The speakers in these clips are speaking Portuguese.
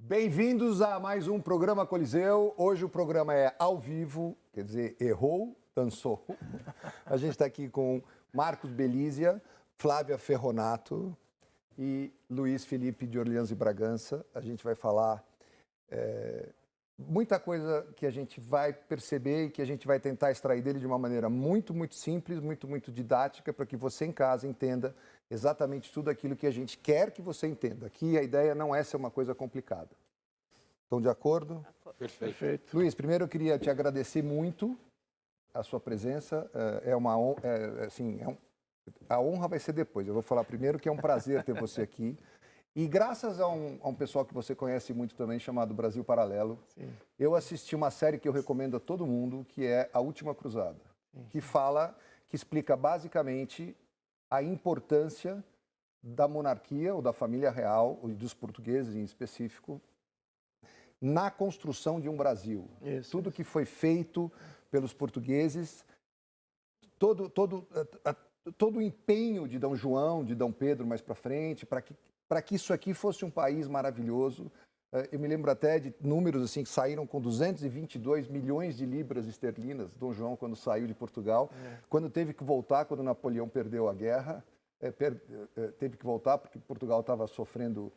Bem-vindos a mais um programa Coliseu. Hoje o programa é ao vivo, quer dizer, errou, dançou. A gente está aqui com Marcos Belízia, Flávia Ferronato e Luiz Felipe de Orleans e Bragança. A gente vai falar muita coisa que a gente vai perceber e que a gente vai tentar extrair dele de uma maneira muito simples, muito didática, para que você em casa entenda exatamente tudo aquilo que a gente quer que você entenda. Aqui a ideia não é ser uma coisa complicada. Estão de acordo? Perfeito. Luiz, primeiro eu queria te agradecer muito a sua presença. É uma honra, a honra vai ser depois. Eu vou falar primeiro que é um prazer ter você aqui. E graças a um pessoal que você conhece muito também, chamado Brasil Paralelo, Sim. eu assisti uma série que eu recomendo a todo mundo, que é A Última Cruzada, que explica basicamente a importância da monarquia ou da família real, e dos portugueses em específico, na construção de um Brasil. Tudo que foi feito pelos portugueses, todo o empenho de Dom João, de Dom Pedro mais para frente, para que isso aqui fosse um país maravilhoso. Eu me lembro até de números assim que saíram com 222 milhões de libras esterlinas, Dom João, quando saiu de Portugal. Quando teve que voltar, quando Napoleão perdeu a guerra, teve que voltar porque Portugal estava sofrendo...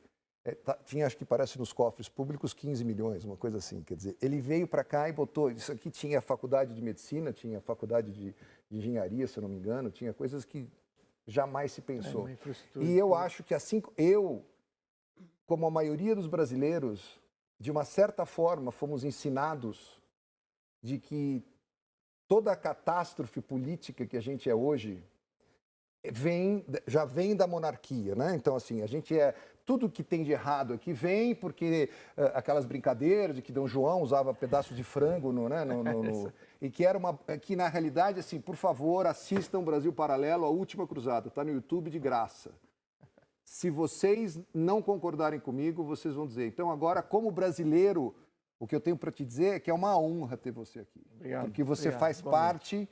tinha, acho que parece nos cofres públicos, 15 milhões, uma coisa assim. Quer dizer, ele veio para cá e botou... Isso aqui tinha faculdade de medicina, tinha faculdade de engenharia, se eu não me engano, tinha coisas que jamais se pensou. E eu acho que assim... como a maioria dos brasileiros, de uma certa forma, fomos ensinados de que toda a catástrofe política que a gente é hoje já vem da monarquia, né? Então, assim, a gente tudo que tem de errado aqui vem porque aquelas brincadeiras de que Dom João usava pedaços de frango e que na realidade, assim, por favor, assistam Brasil Paralelo, A Última Cruzada, está no YouTube de graça. Se vocês não concordarem comigo, vocês vão dizer. Então, agora, como brasileiro, o que eu tenho para te dizer é que é uma honra ter você aqui. Obrigado. Porque você faz parte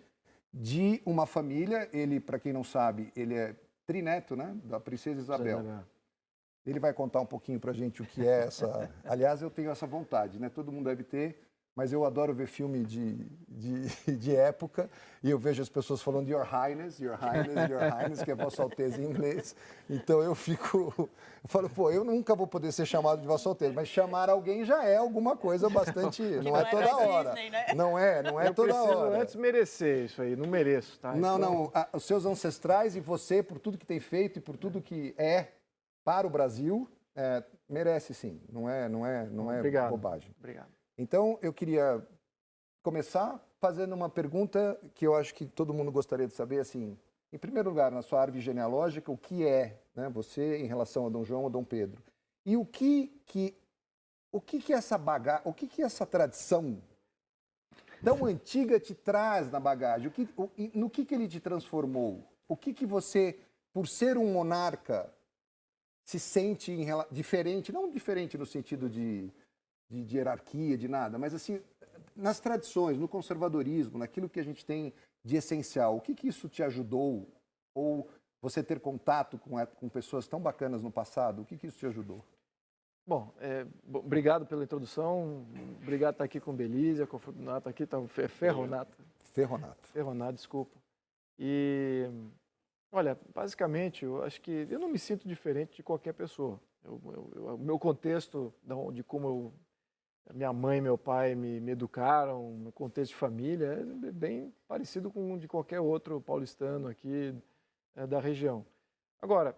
de uma família. Ele, para quem não sabe, ele é trineto, né, da Princesa Isabel. Ele vai contar um pouquinho para a gente o que é essa... Aliás, eu tenho essa vontade, né? Todo mundo deve ter, mas eu adoro ver filme de época e eu vejo as pessoas falando Your Highness, Your Highness, Your Highness, que é Vossa Alteza em inglês. Então eu falo, pô, eu nunca vou poder ser chamado de Vossa Alteza, mas chamar alguém já é alguma coisa bastante... Não é toda hora. Disney, né? Não é toda hora. Eu preciso antes merecer isso aí, não mereço, tá? Não, os seus ancestrais e você, por tudo que tem feito e por tudo que para o Brasil, merece sim, não é Obrigado. bobagem. Obrigado. Então, eu queria começar fazendo uma pergunta que eu acho que todo mundo gostaria de saber, assim, em primeiro lugar, na sua árvore genealógica, o que é, né, você em relação a Dom João ou Dom Pedro? E o que essa bagagem, o que essa tradição tão antiga te traz na bagagem? No que ele te transformou? O que você, por ser um monarca, se sente diferente, não diferente no sentido de hierarquia, de nada, mas assim, nas tradições, no conservadorismo, naquilo que a gente tem de essencial, o que isso te ajudou? Ou você ter contato com pessoas tão bacanas no passado, o que isso te ajudou? Bom, obrigado pela introdução, obrigado por estar aqui com Belízia, com o Fortunato aqui, tá, Ferronato. Ferronato, desculpa. E, olha, basicamente, eu acho que eu não me sinto diferente de qualquer pessoa. O meu contexto, de como minha mãe e meu pai me educaram, meu contexto de família, é bem parecido com o de qualquer outro paulistano aqui da região. Agora,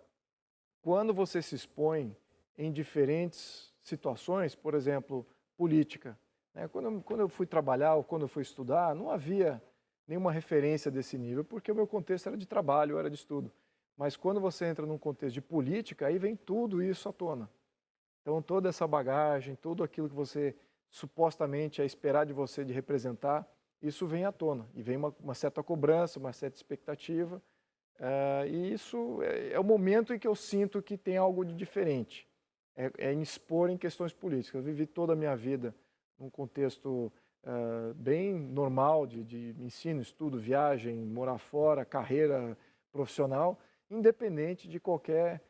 quando você se expõe em diferentes situações, por exemplo, política, né? Quando eu fui trabalhar ou quando eu fui estudar, não havia nenhuma referência desse nível, porque o meu contexto era de trabalho, era de estudo. Mas quando você entra num contexto de política, aí vem tudo isso à tona. Então, toda essa bagagem, tudo aquilo que você supostamente é esperar de você de representar, isso vem à tona. E vem uma certa cobrança, uma certa expectativa. E isso é o momento em que eu sinto que tem algo de diferente. É em expor em questões políticas. Eu vivi toda a minha vida num contexto bem normal de ensino, estudo, viagem, morar fora, carreira profissional, independente de qualquer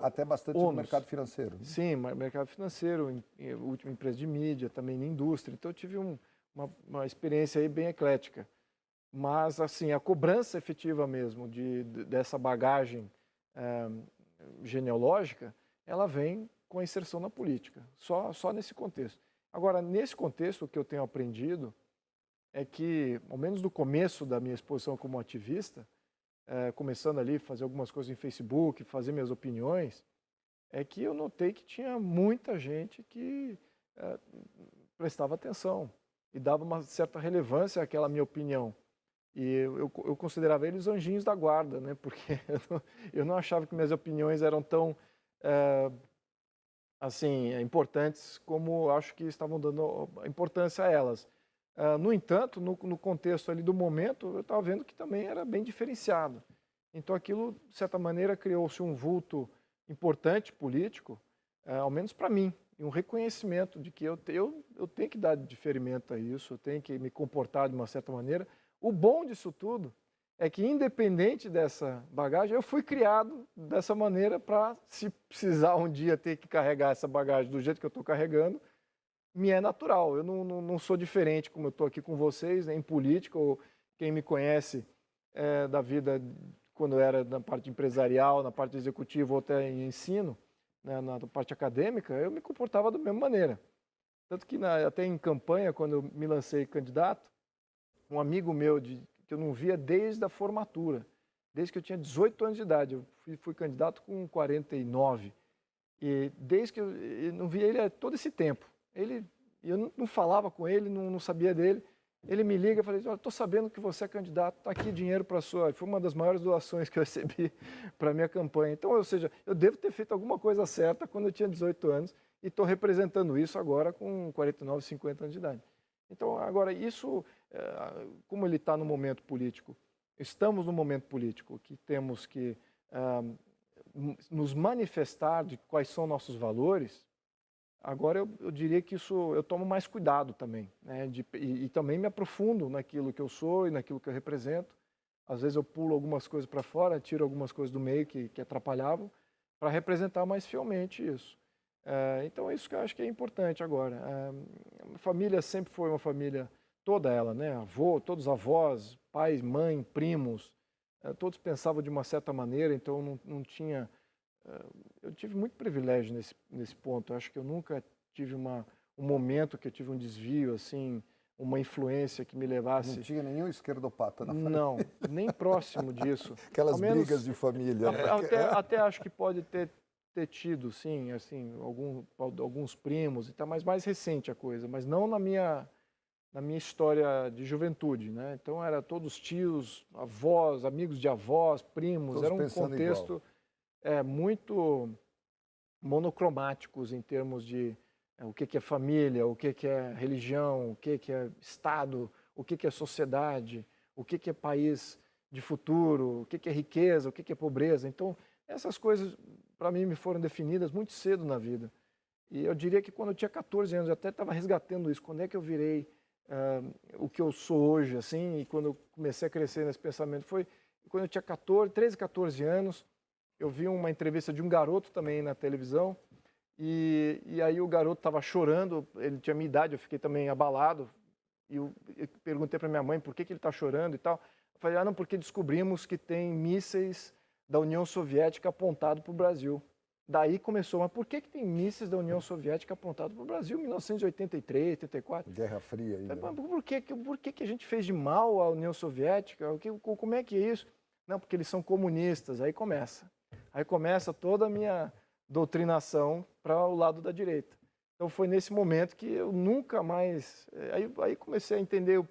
Até bastante no mercado financeiro. Né? Sim, mercado financeiro, última empresa de mídia, também na indústria. Então, eu tive uma experiência aí bem eclética. Mas, assim, a cobrança efetiva mesmo dessa bagagem genealógica, ela vem com a inserção na política, só nesse contexto. Agora, nesse contexto, o que eu tenho aprendido é que, ao menos no começo da minha exposição como ativista, começando ali, fazer algumas coisas em Facebook, fazer minhas opiniões, é que eu notei que tinha muita gente que prestava atenção e dava uma certa relevância àquela minha opinião. E eu considerava eles anjinhos da guarda, né? Porque eu não achava que minhas opiniões eram tão assim, importantes como acho que estavam dando importância a elas. No entanto, no contexto ali do momento, eu estava vendo que também era bem diferenciado. Então aquilo, de certa maneira, criou-se um vulto importante político, ao menos para mim, e um reconhecimento de que eu tenho que dar diferimento a isso, eu tenho que me comportar de uma certa maneira. O bom disso tudo é que, independente dessa bagagem, eu fui criado dessa maneira para, se precisar um dia ter que carregar essa bagagem do jeito que eu estou carregando, me é natural. Eu não sou diferente, como eu estou aqui com vocês, né, em política, ou quem me conhece da vida quando eu era na parte empresarial, na parte executiva ou até em ensino, né, na parte acadêmica, eu me comportava da mesma maneira. Tanto que até em campanha, quando eu me lancei candidato, um amigo meu que eu não via desde a formatura, desde que eu tinha 18 anos de idade, eu fui candidato com 49, e desde que eu não via ele todo esse tempo. Eu não falava com ele, não sabia dele, ele me liga e falei, olha, estou sabendo que você é candidato, está aqui dinheiro para a sua... Foi uma das maiores doações que eu recebi para a minha campanha. Então, ou seja, eu devo ter feito alguma coisa certa quando eu tinha 18 anos e estou representando isso agora com 49, 50 anos de idade. Então, agora, isso, como ele está no momento político, estamos no momento político que temos que nos manifestar de quais são nossos valores. Agora, eu diria que isso eu tomo mais cuidado também, né? E também me aprofundo naquilo que eu sou e naquilo que eu represento. Às vezes eu pulo algumas coisas para fora, tiro algumas coisas do meio que atrapalhavam, para representar mais fielmente isso. Então, é isso que eu acho que é importante agora. A família sempre foi uma família, toda ela, né? Todos os avós, pais, mãe, primos, todos pensavam de uma certa maneira, então não tinha... Eu tive muito privilégio nesse ponto. Eu acho que eu nunca tive um momento que eu tive um desvio, assim, uma influência que me levasse... Não tinha nenhum esquerdopata na família? Não, nem próximo disso. Aquelas brigas de família. Né? Até acho que pode ter tido, sim, assim, alguns primos e tal, mas mais recente a coisa, mas não na minha história de juventude, né? Então era todos tios, avós, amigos de avós, primos, todos era um contexto muito monocromáticos em termos de o que é família, o que é religião, o que é Estado, o que é sociedade, o que é país de futuro, o que é riqueza, o que é pobreza. Então, essas coisas, para mim, me foram definidas muito cedo na vida. E eu diria que quando eu tinha 14 anos, eu até estava resgatando isso, quando é que eu virei o que eu sou hoje, assim, e quando eu comecei a crescer nesse pensamento, foi quando eu tinha 13, 14 anos, eu vi uma entrevista de um garoto também na televisão, e aí o garoto estava chorando, ele tinha minha idade, eu fiquei também abalado, e eu perguntei para minha mãe por que ele está chorando e tal. Eu falei, não, porque descobrimos que tem mísseis da União Soviética apontados para o Brasil. Daí começou, mas por que tem mísseis da União Soviética apontados para o Brasil em 1983, 84? Guerra Fria ainda. Por que a gente fez de mal à União Soviética? Como é que é isso? Não, porque eles são comunistas. Aí começa toda a minha doutrinação para o lado da direita. Então foi nesse momento que eu nunca mais... Aí comecei a entender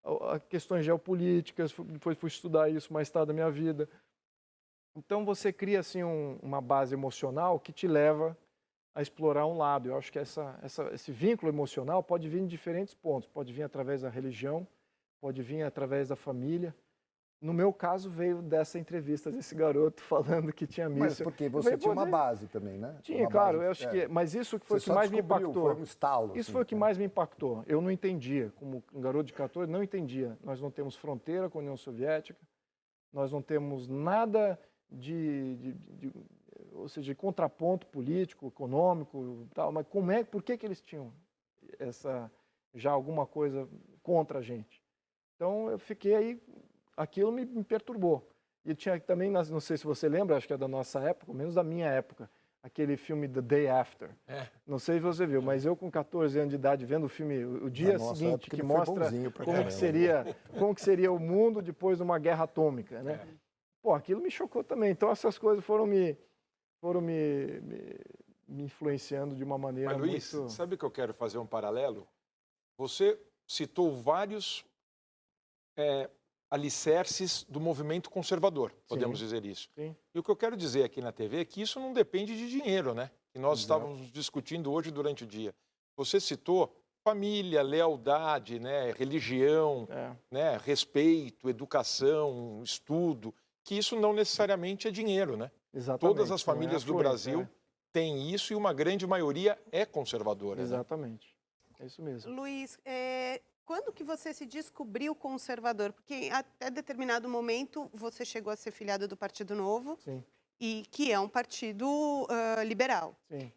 as questões geopolíticas, fui estudar isso mais tarde da minha vida. Então você cria assim uma base emocional que te leva a explorar um lado. Eu acho que esse vínculo emocional pode vir em diferentes pontos. Pode vir através da religião, pode vir através da família. No meu caso, veio dessa entrevista desse garoto falando que tinha míssil. Mas porque você tinha uma base também, né? Tinha, claro. Eu acho que, mas isso que foi o que mais me impactou. Foi um estalo. Isso foi o que mais me impactou. Eu não entendia, como um garoto de 14, não entendia. Nós não temos fronteira com a União Soviética, nós não temos nada ou seja, de contraponto político, econômico, tal, mas por que eles tinham já alguma coisa contra a gente? Então eu fiquei aí, aquilo me perturbou. E tinha também, não sei se você lembra, acho que é da nossa época, pelo menos da minha época, aquele filme The Day After. Não sei se você viu, mas eu com 14 anos de idade vendo o filme o dia seguinte, que mostra como que seria o mundo depois de uma guerra atômica, né? Pô, aquilo me chocou também. Então essas coisas foram me influenciando de uma maneira Mas, Luiz, muito... sabe que eu quero fazer um paralelo? Você citou vários alicerces do movimento conservador, podemos dizer isso. Sim. E o que eu quero dizer aqui na TV é que isso não depende de dinheiro, né? Que nós estávamos discutindo hoje durante o dia. Você citou família, lealdade, né? Religião, né? Respeito, educação, estudo, que isso não necessariamente é dinheiro, né? Exatamente. Todas as famílias do Brasil têm isso e uma grande maioria é conservadora. Exatamente. Né? É isso mesmo. Luiz, quando que você se descobriu conservador? Porque até determinado momento você chegou a ser filiado do Partido Novo, Sim. E que é um partido liberal. Sim.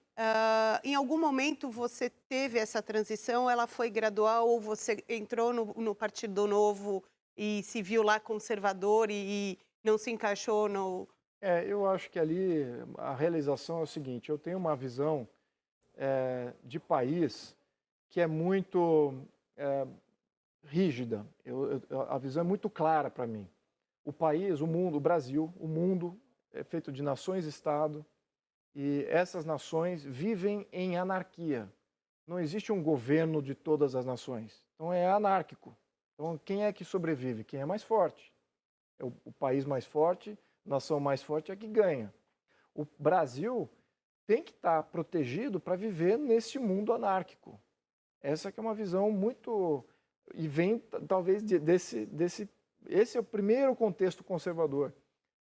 Em algum momento você teve essa transição, ela foi gradual ou você entrou no Partido Novo e se viu lá conservador e não se encaixou no... Eu acho que ali a realização é o seguinte, eu tenho uma visão de país que é muito rígida, a visão é muito clara para mim. O país, o mundo, o Brasil, o mundo é feito de nações-estado e essas nações vivem em anarquia. Não existe um governo de todas as nações, então é anárquico. Então quem é que sobrevive? Quem é mais forte. É o país mais forte, a nação mais forte é que ganha. O Brasil tem que estar protegido para viver nesse mundo anárquico. Essa que é uma visão muito... E vem, talvez, esse é o primeiro contexto conservador.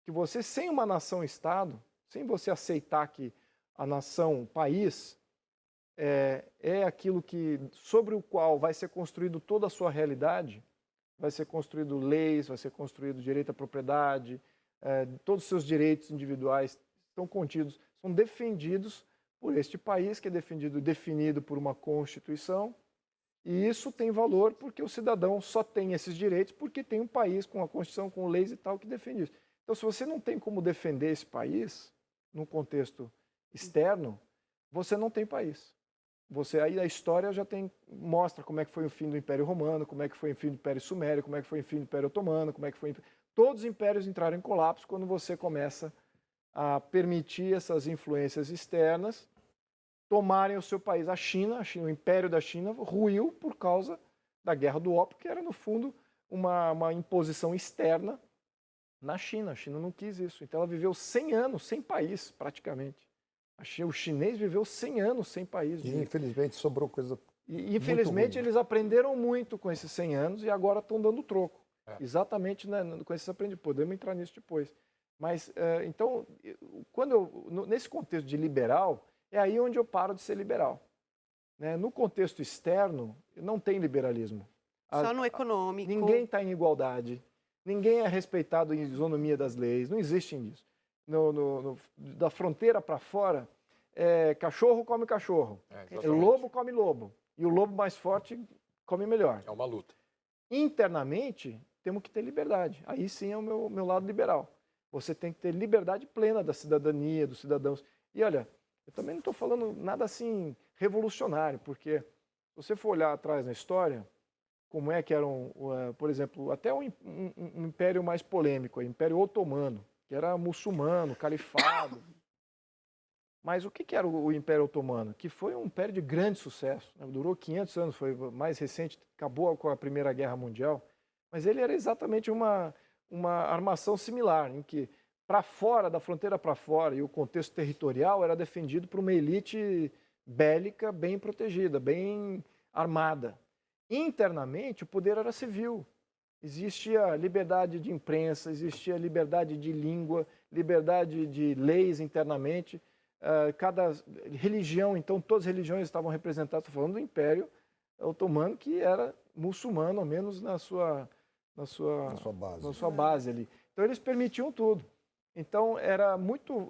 Que você, sem uma nação-estado, sem você aceitar que a nação, o país, é aquilo sobre o qual vai ser construído toda a sua realidade, vai ser construído leis, vai ser construído direito à propriedade, todos os seus direitos individuais estão contidos, são defendidos por este país, que é definido por uma Constituição, e isso tem valor porque o cidadão só tem esses direitos porque tem um país com a Constituição, com leis e tal, que defende isso. Então, se você não tem como defender esse país, num contexto externo, você não tem país. Aí a história mostra como é que foi o fim do Império Romano, como é que foi o fim do Império Sumério, como é que foi o fim do Império Otomano, como é que foi... Todos os impérios entraram em colapso quando você começa a permitir essas influências externas tomarem o seu país. A China, o Império da China, ruiu por causa da Guerra do Ópio, que era, no fundo, uma imposição externa na China. A China não quis isso. Então ela viveu 100 anos sem país, praticamente. O chinês viveu 100 anos sem país. E infelizmente sobrou coisa. E infelizmente eles aprenderam muito com esses 100 anos e agora estão dando troco. Exatamente, né, com esses aprendizados. Podemos entrar nisso depois. Mas, então, nesse contexto de liberal, é aí onde eu paro de ser liberal. Né? No contexto externo, não tem liberalismo. Só no econômico. Ninguém está em igualdade. Ninguém é respeitado em isonomia das leis. Não existe isso. Da fronteira para fora, cachorro come cachorro. Lobo come lobo. E o lobo mais forte come melhor. É uma luta. Internamente, temos que ter liberdade. Aí sim é o meu lado liberal. Você tem que ter liberdade plena da cidadania, dos cidadãos. E olha, eu também não estou falando nada assim revolucionário, porque se você for olhar atrás na história, como é que eram, por exemplo, até um império mais polêmico, o Império Otomano, que era muçulmano, califado. Mas o que era o Império Otomano? Que foi um império de grande sucesso, né? Durou 500 anos, foi mais recente, acabou com a Primeira Guerra Mundial, mas ele era exatamente uma armação similar, em que para fora, da fronteira para fora, e o contexto territorial era defendido por uma elite bélica bem protegida, bem armada. Internamente, o poder era civil. Existia liberdade de imprensa, existia liberdade de língua, liberdade de leis internamente. Cada religião, então, todas as religiões estavam representadas. Estou falando do Império Otomano, que era muçulmano, ao menos na sua base ali. Então, eles permitiam tudo. Então, era muito...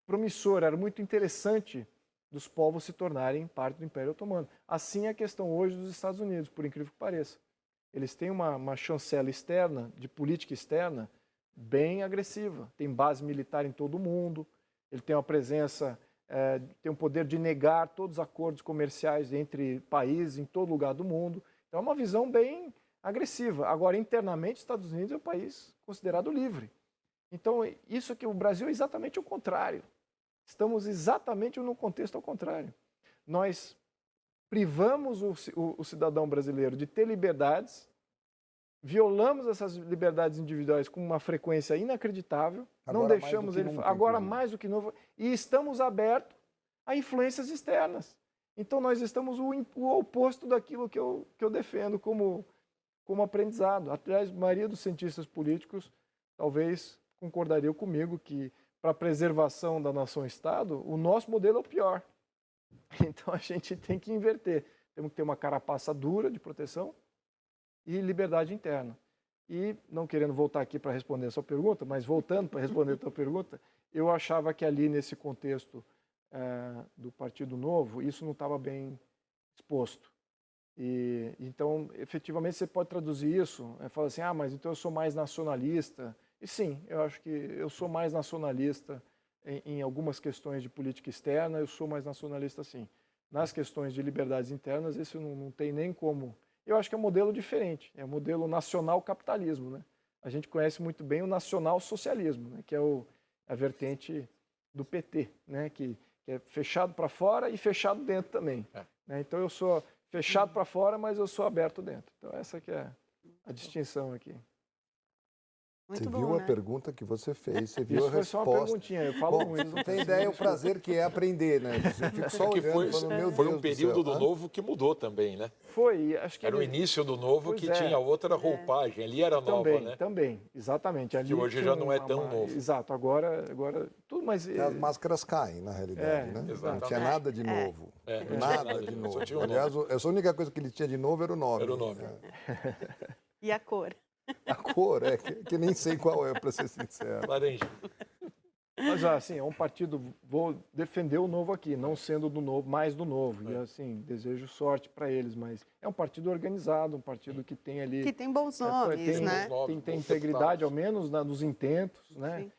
promissor, era muito interessante dos povos se tornarem parte do Império Otomano. Assim é a questão hoje dos Estados Unidos, por incrível que pareça. Eles têm uma chancela externa, de política externa, bem agressiva. Tem base militar em todo o mundo, ele tem uma presença, tem o poder de negar todos os acordos comerciais entre países em todo lugar do mundo. Então é uma visão bem agressiva. Agora, internamente, os Estados Unidos é um país considerado livre. Então, isso aqui, o Brasil é exatamente o contrário. Estamos exatamente no contexto ao contrário. Nós privamos o cidadão brasileiro de ter liberdades, violamos essas liberdades individuais com uma frequência inacreditável, não deixamos ele agora mais do que novo, e estamos abertos a influências externas. Então nós estamos o oposto daquilo que eu defendo como aprendizado. Aliás, a maioria dos cientistas políticos talvez concordariam comigo que para a preservação da nação-estado, o nosso modelo é o pior. Então a gente tem que inverter. Temos que ter uma carapaça dura de proteção e liberdade interna. E, não querendo voltar aqui para responder a sua pergunta, mas voltando para responder a sua pergunta, eu achava que ali nesse contexto do Partido Novo, isso não estava bem exposto. E, então, efetivamente, você pode traduzir isso, fala assim, mas então eu sou mais nacionalista. E sim, eu acho que eu sou mais nacionalista em algumas questões de política externa, eu sou mais nacionalista sim. Nas questões de liberdades internas, isso não tem nem como... Eu acho que é um modelo diferente, é um modelo nacional-capitalismo, né? A gente conhece muito bem o nacional-socialismo, né? Que é a vertente do PT, né? Que é fechado para fora e fechado dentro também. Né? Então eu sou fechado para fora, mas eu sou aberto dentro. Então essa que é a distinção aqui. Muito bom, viu, né? A pergunta que você fez, você viu isso a resposta. Isso foi só uma perguntinha, eu falo muito. Não tem ideia o prazer que é aprender, né? Você fica só olhando, falando, meu Deus foi um período do Novo que mudou também, né? Foi, acho que... Era o início do Novo que tinha outra roupagem, ali era nova, né? Também, exatamente. Ali que hoje já não é tão novo. Exato, agora tudo mais... As máscaras caem, na realidade, né? Exatamente. Não tinha nada de novo. Nada de novo. Aliás, a única coisa que ele tinha de novo era o nome. Era o nome. E a cor. A cor, que nem sei qual é, para ser sincero. Laranja. Mas, assim, é um partido, vou defender o Novo aqui, não sendo do Novo, mais do Novo. E, assim, desejo sorte para eles, mas é um partido organizado, um partido que tem ali... Que tem bons nomes, né? Tem integridade, ao menos, nos intentos, né?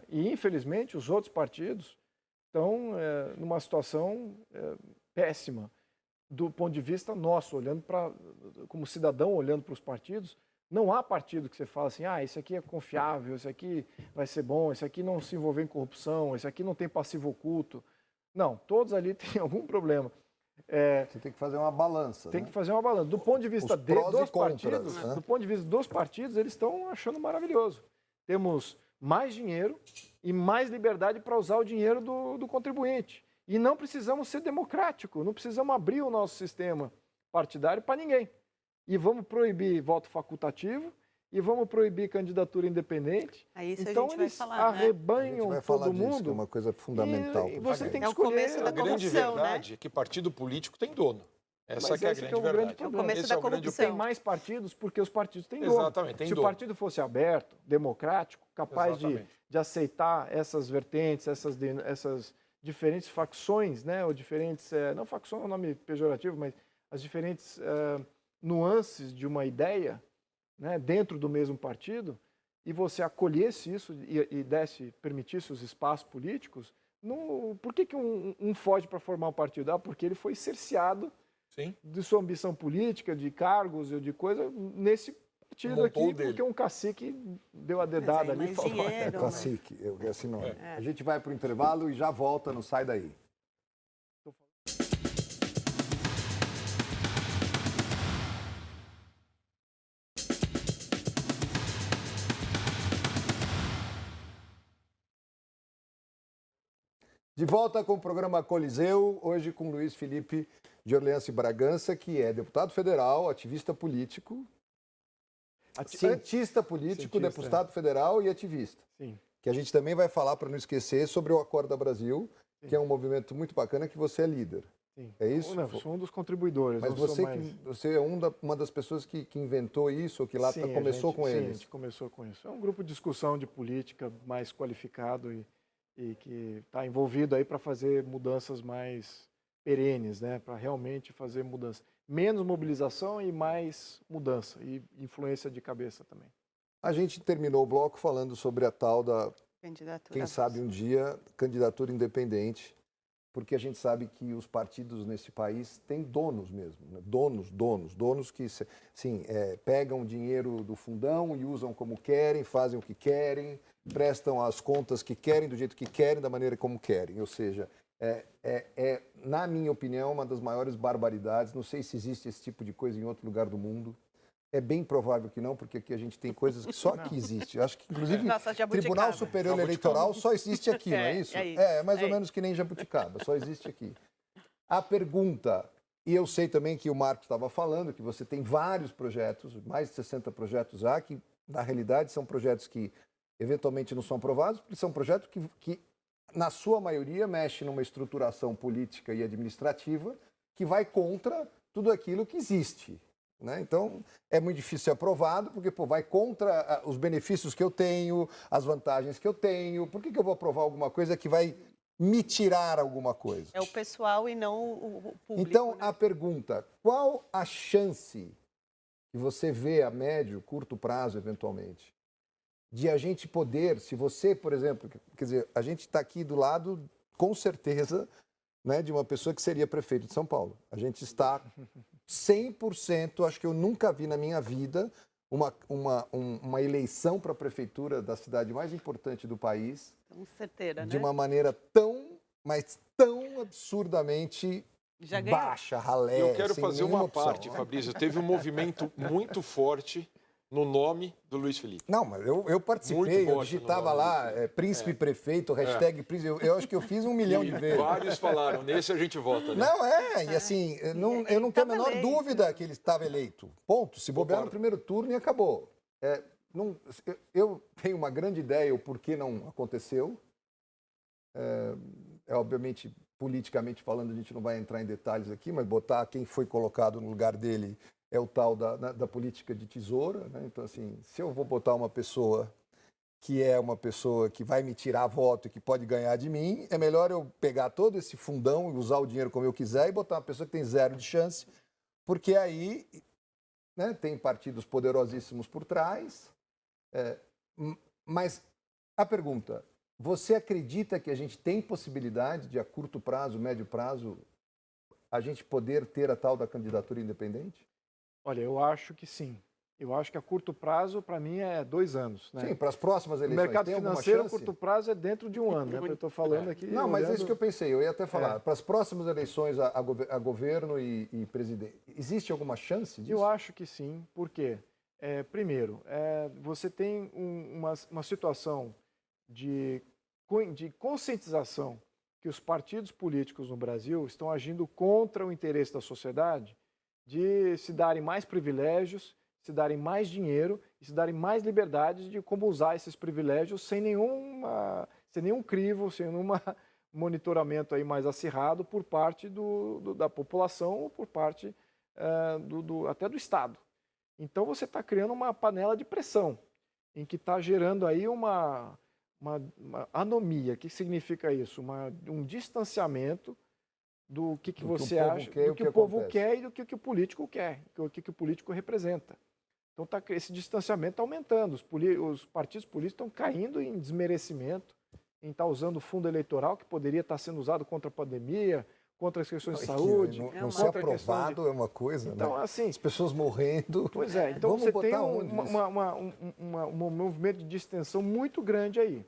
E, infelizmente, os outros partidos estão numa situação péssima do ponto de vista nosso, olhando como cidadão, olhando para os partidos. Não há partido que você fala assim, esse aqui é confiável, esse aqui vai ser bom, esse aqui não se envolveu em corrupção, esse aqui não tem passivo oculto. Não, todos ali têm algum problema. Você tem que fazer uma balança. Tem que fazer uma balança. Do ponto de vista dos partidos, do ponto de vista dos partidos, eles estão achando maravilhoso. Temos mais dinheiro e mais liberdade para usar o dinheiro do contribuinte. E não precisamos ser democráticos, não precisamos abrir o nosso sistema partidário para ninguém. E vamos proibir voto facultativo, e vamos proibir candidatura independente. Então eles arrebanham todo mundo. Disso, que é uma coisa fundamental. E você tem que o começo da corrupção. A grande verdade é que partido político tem dono. Essa que é a grande verdade. É o começo da corrupção. Tem mais partidos porque os partidos têm dono. Exatamente, tem dono. Se o partido fosse aberto, democrático, capaz de aceitar essas vertentes, essas diferentes facções, né, ou diferentes... não facção é um nome pejorativo, mas as diferentes... nuances de uma ideia, né, dentro do mesmo partido, e você acolhesse isso e permitisse os espaços políticos, por que um foge para formar um partido? Porque ele foi cerceado de sua ambição política, de cargos, de coisa, nesse partido aqui, porque um cacique deu a dedada ali. Dinheiro, cacique, assim não. A gente vai para o intervalo e já volta, não sai daí. De volta com o programa Coliseu, hoje com Luiz Felipe de Orleans e Bragança, que é deputado federal, ativista político, cientista político, deputado federal e ativista. Sim. Que a gente também vai falar, para não esquecer, sobre o Acorda Brasil, que é um movimento muito bacana que você é líder. Sim. É isso? Não, sou um dos contribuidores. Mas você é uma das pessoas que inventou isso, ou que lá começou com eles? Sim, a gente começou com isso. É um grupo de discussão de política mais qualificado e e que está envolvido aí para fazer mudanças mais perenes, né? Para realmente fazer mudança. Menos mobilização e mais mudança e influência de cabeça também. A gente terminou o bloco falando sobre a tal da, quem sabe um dia, candidatura independente, porque a gente sabe que os partidos nesse país têm donos mesmo, né? Donos que sim, pegam dinheiro do fundão e usam como querem, fazem o que querem, prestam as contas que querem, do jeito que querem, da maneira como querem. Ou seja, na minha opinião, uma das maiores barbaridades. Não sei se existe esse tipo de coisa em outro lugar do mundo. É bem provável que não, porque aqui a gente tem coisas que só aqui existe. Eu acho que, inclusive, Tribunal Superior Eleitoral só existe aqui, não é isso? É mais ou menos que nem jabuticaba, só existe aqui. A pergunta, e eu sei também que o Marcos estava falando, que você tem vários projetos, mais de 60 projetos já, que na realidade são projetos que eventualmente não são aprovados, porque são projetos que na sua maioria, mexe numa estruturação política e administrativa que vai contra tudo aquilo que existe. Né? Então, é muito difícil ser aprovado, porque vai contra os benefícios que eu tenho, as vantagens que eu tenho. Por que eu vou aprovar alguma coisa que vai me tirar alguma coisa? É o pessoal e não o público. Então, né? a pergunta, qual a chance que você vê a médio, curto prazo, eventualmente, de a gente poder, se você, por exemplo, quer dizer, a gente está aqui do lado, com certeza, né, de uma pessoa que seria prefeito de São Paulo. A gente está 100%, acho que eu nunca vi na minha vida uma eleição para a prefeitura da cidade mais importante do país. Com certeza, né? De uma maneira tão absurdamente baixa, ralé. Eu quero sem fazer nenhuma uma opção, parte, né? Fabrício. Teve um movimento muito forte no nome do Luiz Felipe. Não, mas eu participei, eu digitava lá, príncipe prefeito, hashtag príncipe, eu acho que eu fiz 1 milhão de vezes. Vários falaram, nesse a gente vota, né? Não, e assim, eu não tenho a menor dúvida que ele estava eleito. Ponto. Se bobear no primeiro turno e acabou. Eu tenho uma grande ideia o porquê não aconteceu. Obviamente, politicamente falando, a gente não vai entrar em detalhes aqui, mas botar quem foi colocado no lugar dele é o tal da política de tesoura, né? Então, assim, se eu vou botar uma pessoa que é uma pessoa que vai me tirar voto e que pode ganhar de mim, é melhor eu pegar todo esse fundão e usar o dinheiro como eu quiser e botar uma pessoa que tem 0 de chance, porque aí, né, tem partidos poderosíssimos por trás. Mas a pergunta, você acredita que a gente tem possibilidade de, a curto prazo, médio prazo, a gente poder ter a tal da candidatura independente? Olha, eu acho que sim. Eu acho que a curto prazo, para mim, é 2 anos. Né? Sim, para as próximas eleições. O mercado tem financeiro, chance? curto prazo, é dentro de 1 ano. Né? Eu estou falando aqui. Não, mas é isso que eu pensei. Eu ia até falar. Para as próximas eleições a governo e presidente, existe alguma chance disso? Eu acho que sim. Por quê? Primeiro, você tem uma situação de conscientização que os partidos políticos no Brasil estão agindo contra o interesse da sociedade de se darem mais privilégios, se darem mais dinheiro e se darem mais liberdades de como usar esses privilégios sem nenhum crivo, sem nenhum monitoramento aí mais acirrado por parte da população ou por parte até do Estado. Então você está criando uma panela de pressão em que está gerando aí uma anomia. O que significa isso? Um distanciamento do que você acha, do que o povo quer e do que o político quer, do que o político representa. Então esse distanciamento está aumentando. Os partidos políticos estão caindo em desmerecimento, em estar usando o fundo eleitoral que poderia estar sendo usado contra a pandemia, contra as questões de saúde. Não ser aprovado é uma coisa, então, né? Assim, as pessoas morrendo. Pois é, então você tem um movimento de distensão muito grande aí.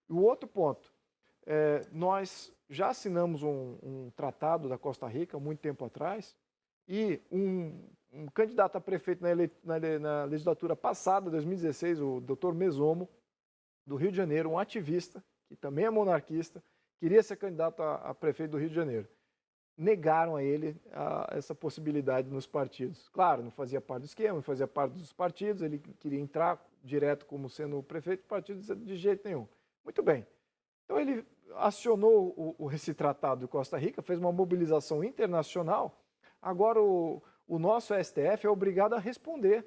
O outro ponto, nós já assinamos um tratado da Costa Rica, muito tempo atrás, e um candidato a prefeito na legislatura passada, 2016, o Dr. Mesomo, do Rio de Janeiro, um ativista, que também é monarquista, queria ser candidato a prefeito do Rio de Janeiro. Negaram a ele essa possibilidade nos partidos. Claro, não fazia parte do esquema, não fazia parte dos partidos, ele queria entrar direto como sendo o prefeito do partido de jeito nenhum. Muito bem. Então ele acionou esse tratado de Costa Rica, fez uma mobilização internacional. Agora o nosso STF é obrigado a responder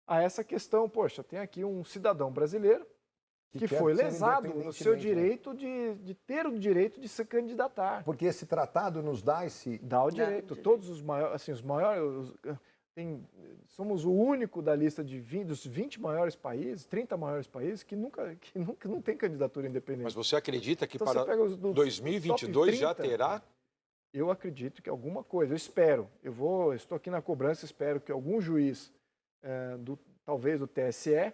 a essa questão. Poxa, tem aqui um cidadão brasileiro que foi lesado no seu direito de ter o direito de se candidatar. Porque esse tratado nos dá esse... Dá o direito. Todos os maiores, assim, somos o único da lista dos 20 maiores países, 30 maiores países, que nunca não tem candidatura independente. Mas você acredita que então, para 2022 já terá? Eu acredito que alguma coisa, eu espero. Estou aqui na cobrança, espero que algum juiz, talvez do TSE,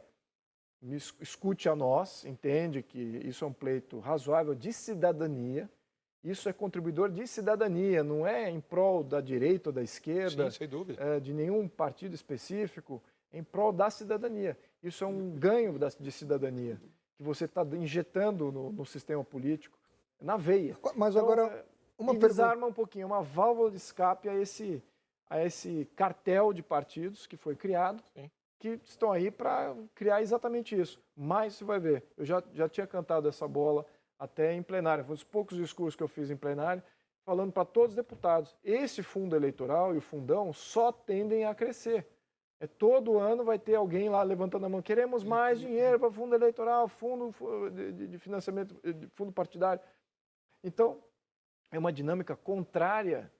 me escute a nós, entende que isso é um pleito razoável de cidadania, isso é contribuidor de cidadania, não é em prol da direita ou da esquerda, sim, sem dúvida. De nenhum partido específico, é em prol da cidadania. Isso é um ganho de cidadania, que você está injetando no sistema político, na veia. Mas então, agora, desarma um pouquinho, uma válvula de escape a esse cartel de partidos que foi criado, sim, que estão aí para criar exatamente isso. Mas você vai ver, eu já tinha cantado essa bola até em plenário. Foi um dos poucos discursos que eu fiz em plenário, falando para todos os deputados. Esse fundo eleitoral e o fundão só tendem a crescer. Todo ano vai ter alguém lá levantando a mão. Queremos mais dinheiro para fundo eleitoral, fundo de financiamento, fundo partidário. Então, é uma dinâmica contrária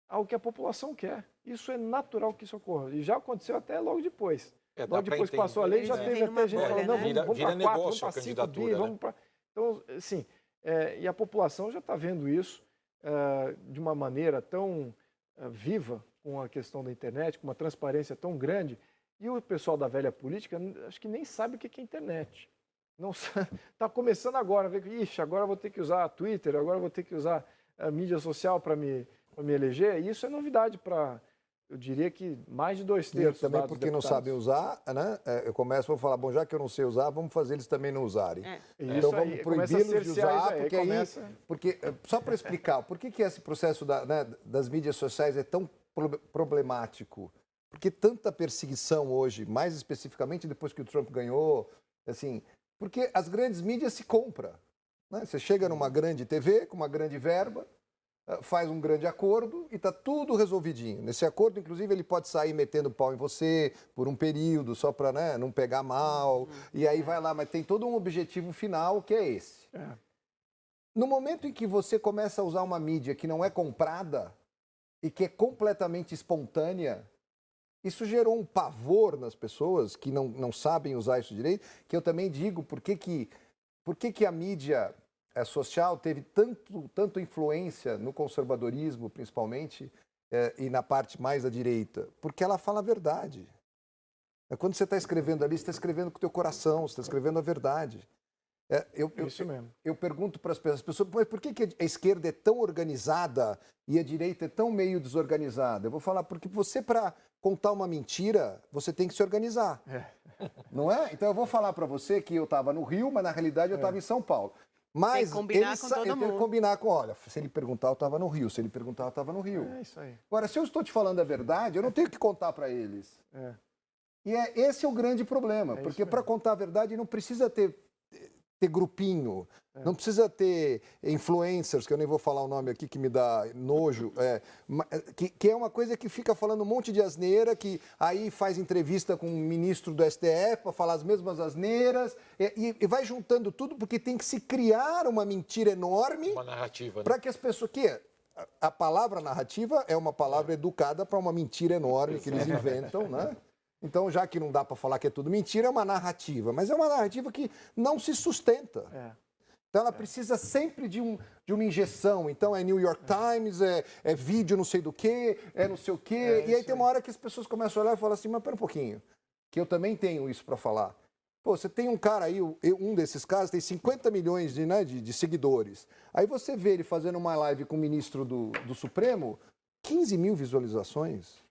ao que a população quer. Isso é natural que isso ocorra. E já aconteceu até logo depois. Logo depois que passou a lei, já teve até gente falando, não, vamos para 4, vamos para 5 bi, vamos para... Então, assim, e a população já está vendo isso de uma maneira tão viva, com a questão da internet, com uma transparência tão grande, e o pessoal da velha política, acho que nem sabe o que é internet. Está começando agora, a ver que, agora eu vou ter que usar Twitter, agora eu vou ter que usar a mídia social para me eleger, e isso é novidade para... Eu diria que mais de 2/3. Também porque não sabem usar, né? Eu começo a falar, bom, já que eu não sei usar, vamos fazer eles também não usarem. Então vamos proibi-los de usar, porque só para explicar, por que esse processo das mídias sociais é tão problemático? Porque tanta perseguição hoje, mais especificamente depois que o Trump ganhou, assim, porque as grandes mídias se compram. Né? Você chega numa grande TV com uma grande verba, faz um grande acordo e está tudo resolvidinho. Nesse acordo, inclusive, ele pode sair metendo pau em você por um período, só para não pegar mal, e aí vai lá, mas tem todo um objetivo final que é esse. No momento em que você começa a usar uma mídia que não é comprada e que é completamente espontânea, isso gerou um pavor nas pessoas que não sabem usar isso direito, que eu também digo, por que a mídia social teve tanto influência no conservadorismo, principalmente, e na parte mais à direita? Porque ela fala a verdade. Quando você está escrevendo ali, você está escrevendo com o teu coração, você está escrevendo a verdade. Isso mesmo. Eu pergunto para as pessoas, mas por que a esquerda é tão organizada e a direita é tão meio desorganizada? Eu vou falar, porque você, para contar uma mentira, você tem que se organizar. Não é? Então eu vou falar para você que eu estava no Rio, mas na realidade eu estava em São Paulo. Mas eu tenho que combinar com, olha, se ele perguntar, eu estava no Rio. Se ele perguntar, eu estava no Rio. É isso aí. Agora, se eu estou te falando a verdade, eu não tenho que contar para eles. E esse é o grande problema, porque para contar a verdade não precisa ter grupinho, não precisa ter influencers, que eu nem vou falar o nome aqui que me dá nojo, que é uma coisa que fica falando um monte de asneira, que aí faz entrevista com um ministro do STF para falar as mesmas asneiras, e vai juntando tudo porque tem que se criar uma mentira enorme. Uma narrativa, né? Para que as pessoas... A palavra narrativa é uma palavra educada para uma mentira enorme que eles inventam, né? Então, já que não dá para falar que é tudo mentira, é uma narrativa. Mas é uma narrativa que não se sustenta. Então, ela precisa sempre de uma injeção. Então, é New York Times, é vídeo não sei do quê, é não sei o quê. E aí tem uma hora que as pessoas começam a olhar e falam assim, mas pera um pouquinho, que eu também tenho isso para falar. Pô, você tem um cara aí, um desses caras tem 50 milhões de seguidores. Aí você vê ele fazendo uma live com o ministro do Supremo, 15 mil visualizações.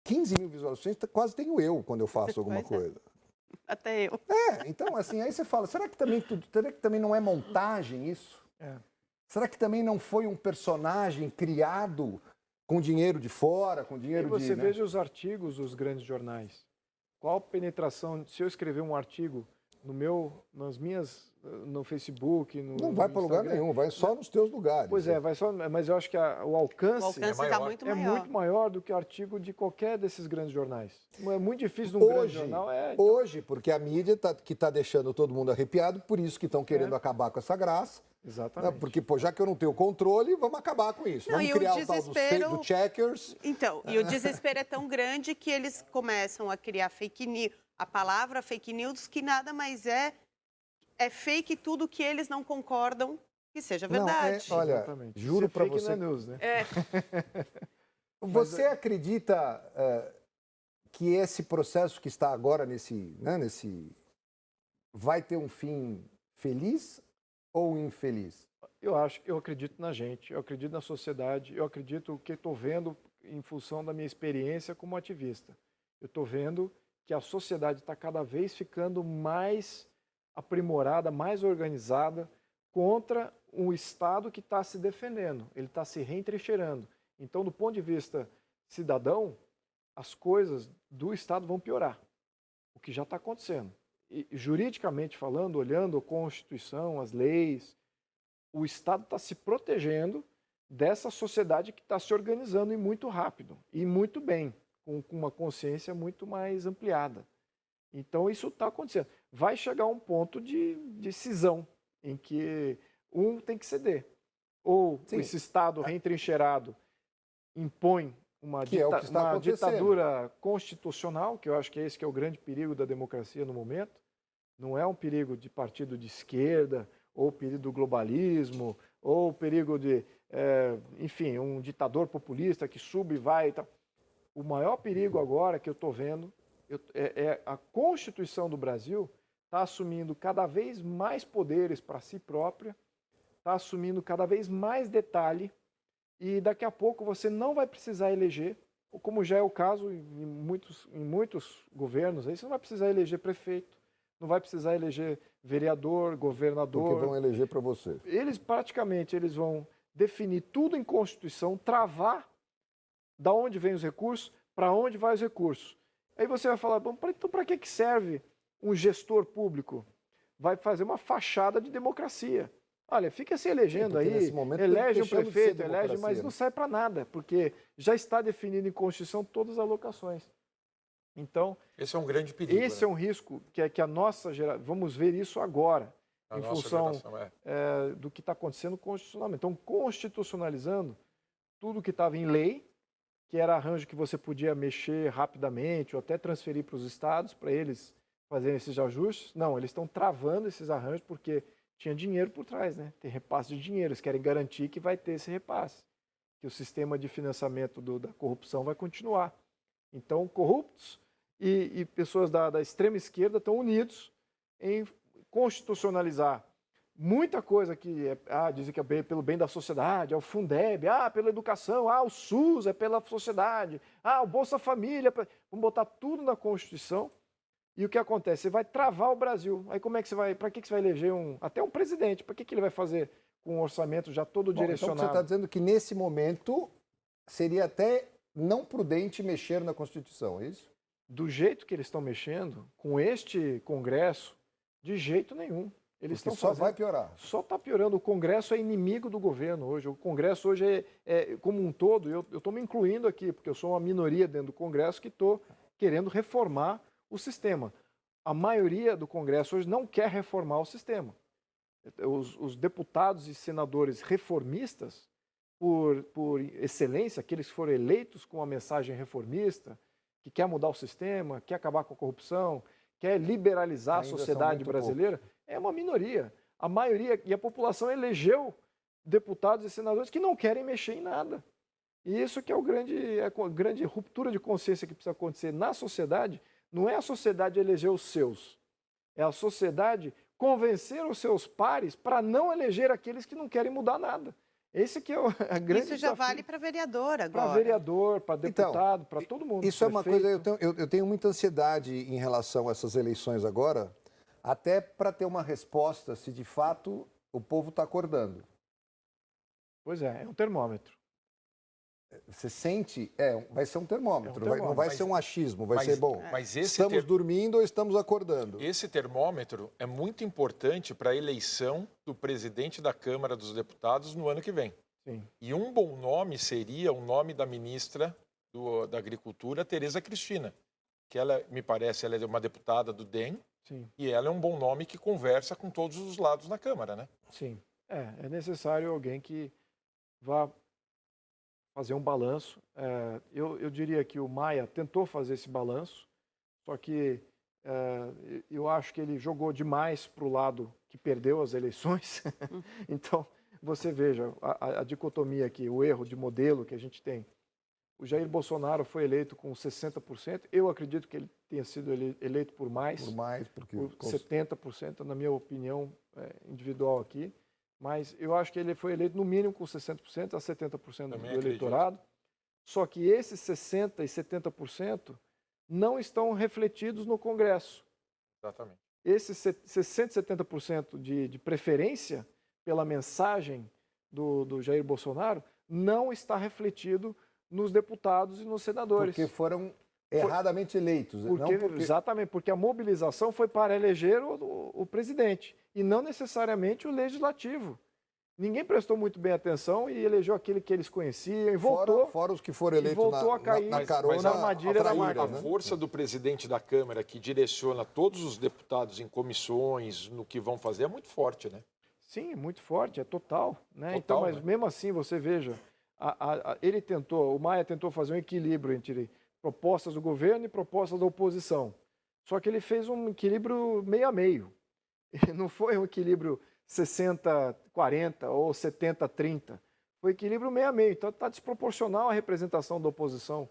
15 mil visualizações, quase tenho eu quando eu faço alguma coisa. Até eu. Então, assim, aí você fala, será que também não é montagem isso? Será que também não foi um personagem criado com dinheiro de fora, com dinheiro de... E você veja os artigos dos grandes jornais. Qual penetração, se eu escrever um artigo no Facebook, não vai para lugar nenhum, vai só nos teus lugares. Pois é, vai só, mas eu acho que o alcance está muito maior. Muito maior do que o artigo de qualquer desses grandes jornais. É muito difícil num grande jornal. Hoje, porque a mídia que está deixando todo mundo arrepiado, por isso que estão querendo acabar com essa graça. Exatamente. Porque, já que eu não tenho controle, vamos acabar com isso. Vamos criar o tal do checkers. Então, e o desespero é tão grande que eles começam a criar fake news. A palavra fake news, que nada mais é fake tudo que eles não concordam que seja verdade. Não, olha, juro para você. Não é news, né? Você acredita que esse processo que está agora vai ter um fim feliz ou infeliz? Eu acredito na gente, eu acredito na sociedade, eu acredito que estou vendo em função da minha experiência como ativista. Eu estou vendo que a sociedade está cada vez ficando mais aprimorada, mais organizada contra um Estado que está se defendendo, ele está se reentrincheirando. Então, do ponto de vista cidadão, as coisas do Estado vão piorar, o que já está acontecendo. E, juridicamente falando, olhando a Constituição, as leis, o Estado está se protegendo dessa sociedade que está se organizando e muito rápido e muito bem, com uma consciência muito mais ampliada. Então, isso está acontecendo. Vai chegar um ponto de cisão, em que um tem que ceder. Ou esse Estado reentrincheirado impõe uma ditadura constitucional, que eu acho que esse que é o grande perigo da democracia no momento. Não é um perigo de partido de esquerda, ou perigo do globalismo, ou perigo de, enfim, um ditador populista que sube e vai e tal. O maior perigo agora que eu estou vendo é a Constituição do Brasil está assumindo cada vez mais poderes para si própria, está assumindo cada vez mais detalhe, e daqui a pouco você não vai precisar eleger, como já é o caso em muitos governos, aí você não vai precisar eleger prefeito, não vai precisar eleger vereador, governador. Porque vão eleger para você. Eles vão definir tudo em Constituição, travar da onde vem os recursos, para onde vai os recursos. Aí você vai falar, bom, então para que serve um gestor público? Vai fazer uma fachada de democracia. Olha, fica se elegendo aí, elege um prefeito, elege, mas não sai para nada, porque já está definido em Constituição todas as alocações. Então, esse é um grande perigo. Esse é um risco que a nossa geração... Vamos ver isso agora, em função do que está acontecendo constitucionalmente. Então, constitucionalizando tudo que estava em lei, que era arranjo que você podia mexer rapidamente ou até transferir para os estados para eles fazerem esses ajustes. Não, eles estão travando esses arranjos porque tinha dinheiro por trás, né? Tem repasse de dinheiro, eles querem garantir que vai ter esse repasse, que o sistema de financiamento da corrupção vai continuar. Então, corruptos e pessoas da extrema esquerda estão unidos em constitucionalizar muita coisa que dizem que é pelo bem da sociedade, é o Fundeb, pela educação, o SUS é pela sociedade, o Bolsa Família, vamos botar tudo na Constituição. E o que acontece? Você vai travar o Brasil. Aí como é que você vai, para que você vai eleger até um presidente? Para que ele vai fazer com um orçamento já todo direcionado? Então você está dizendo que nesse momento seria até não prudente mexer na Constituição, é isso? Do jeito que eles estão mexendo, com este Congresso, de jeito nenhum. Eles estão só vai piorar. Só está piorando. O Congresso é inimigo do governo hoje. O Congresso hoje como um todo, eu estou me incluindo aqui, porque eu sou uma minoria dentro do Congresso que estou querendo reformar o sistema. A maioria do Congresso hoje não quer reformar o sistema. Os deputados e senadores reformistas, por excelência, aqueles que foram eleitos com uma mensagem reformista, que quer mudar o sistema, quer acabar com a corrupção, quer liberalizar a sociedade brasileira, é uma minoria. A maioria, e a população elegeu deputados e senadores que não querem mexer em nada. E isso que é a grande ruptura de consciência que precisa acontecer na sociedade. Não é a sociedade eleger os seus, é a sociedade convencer os seus pares para não eleger aqueles que não querem mudar nada. Esse que é a grande Isso já desafio. Vale para vereador agora. Para vereador, para deputado, para todo mundo. Isso é uma coisa, eu tenho muita ansiedade em relação a essas eleições agora, até para ter uma resposta se de fato o povo está acordando. Pois é um termômetro. você sente, vai ser um termômetro, não vai ser um achismo, vai mas, ser bom. Mas estamos dormindo ou estamos acordando? Esse termômetro é muito importante para a eleição do presidente da Câmara dos Deputados no ano que vem. Sim. E um bom nome seria o nome da ministra da Agricultura, Tereza Cristina, que ela, me parece, ela é uma deputada do DEM, Sim. e ela é um bom nome que conversa com todos os lados na Câmara, né? Sim. É necessário alguém que vá fazer um balanço. Eu diria que o Maia tentou fazer esse balanço, só que eu acho que ele jogou demais para o lado que perdeu as eleições. Então, você veja a dicotomia aqui, o erro de modelo que a gente tem. O Jair Bolsonaro foi eleito com 60%. Eu acredito que ele tenha sido eleito por mais. Por 70%, na minha opinião individual aqui. Mas eu acho que ele foi eleito no mínimo com 60% a 70% do eleitorado. Só que esses 60% e 70% não estão refletidos no Congresso. Exatamente. Esses 60% e 70% de preferência pela mensagem do Jair Bolsonaro não está refletido nos deputados e nos senadores. Porque foram erradamente eleitos. Exatamente, porque a mobilização foi para eleger o presidente e não necessariamente o legislativo. Ninguém prestou muito bem atenção e elegeu aquele que eles conheciam e voltou. Fora os que foram eleitos a cair na carona, na armadilha da máquina. A força do presidente da Câmara, que direciona todos os deputados em comissões, no que vão fazer, é muito forte, né? Sim, muito forte, é total. Né? Total, então, mas né? mesmo assim, você veja, o Maia tentou fazer um equilíbrio entre propostas do governo e propostas da oposição. Só que ele fez um equilíbrio meio a meio. Não foi um equilíbrio 60-40 ou 70-30. Foi equilíbrio meio a meio. Então está desproporcional a representação da oposição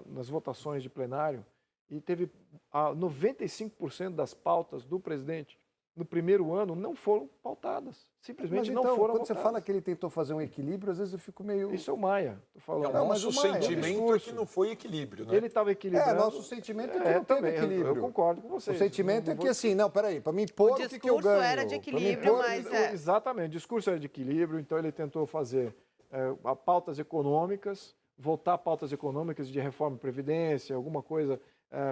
nas votações de plenário. E teve 95% das pautas do presidente no primeiro ano não foram pautadas. Simplesmente não foram quando votadas. você fala que ele tentou fazer um equilíbrio, às vezes eu fico meio... Isso é o Maia, tô falando. O nosso sentimento é que não foi equilíbrio, né? Ele estava equilibrando. Nosso sentimento é que não teve equilíbrio. Eu concordo com você. O sentimento é que assim, não, peraí, para me impor o que eu ganho. O discurso era de equilíbrio, mas... Exatamente, o discurso era de equilíbrio, então ele tentou fazer pautas econômicas, voltar a pautas econômicas de reforma e previdência, alguma coisa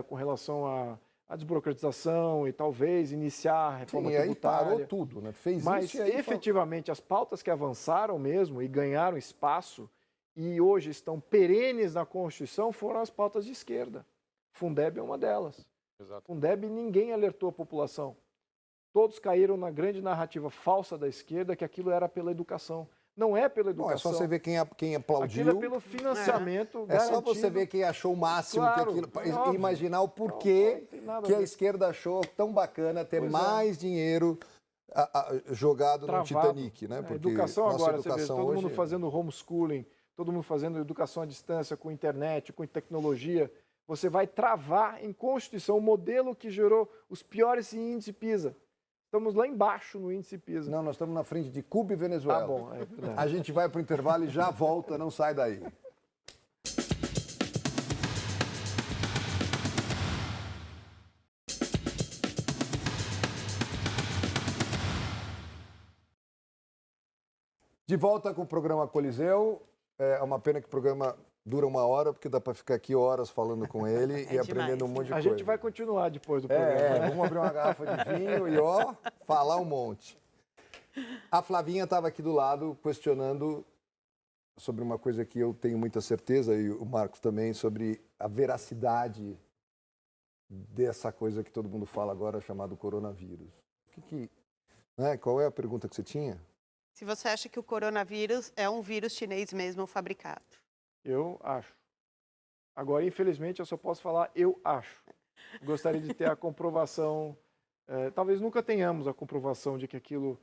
com relação à desburocratização e talvez iniciar a reforma tributária. Aí parou tudo, né? Fez mas isso e aí efetivamente as pautas que avançaram mesmo e ganharam espaço e hoje estão perenes na Constituição foram as pautas de esquerda. Fundeb é uma delas. Exato. Fundeb ninguém alertou a população. Todos caíram na grande narrativa falsa da esquerda que aquilo era pela educação. Não é pela educação. É só você ver quem aplaudiu. Aquilo é pelo financiamento garantido. É só você ver quem achou o máximo Claro, que aquilo. E imaginar o porquê que a esquerda achou tão bacana ter mais dinheiro jogado no Titanic, né? Porque educação agora, você vê todo mundo fazendo homeschooling, todo mundo fazendo educação à distância, com internet, com tecnologia. Você vai travar em Constituição o modelo que gerou os piores índices PISA. Estamos lá embaixo no índice PISA. Não, nós estamos na frente de Cuba e Venezuela. Tá bom. A gente vai para o intervalo e já volta, não sai daí. De volta com o programa Coliseu. É uma pena que o programa dura 1 hora, porque dá para ficar aqui horas falando com ele e aprendendo um monte de coisa. A gente vai continuar depois do programa. Vamos abrir uma garrafa de vinho e, falar um monte. A Flavinha estava aqui do lado questionando sobre uma coisa que eu tenho muita certeza, e o Marcos também, sobre a veracidade dessa coisa que todo mundo fala agora, chamado coronavírus. Qual é a pergunta que você tinha? Se você acha que o coronavírus é um vírus chinês mesmo fabricado. Eu acho. Agora, infelizmente, eu só posso falar eu acho. Gostaria de ter a comprovação. Talvez nunca tenhamos a comprovação de que aquilo,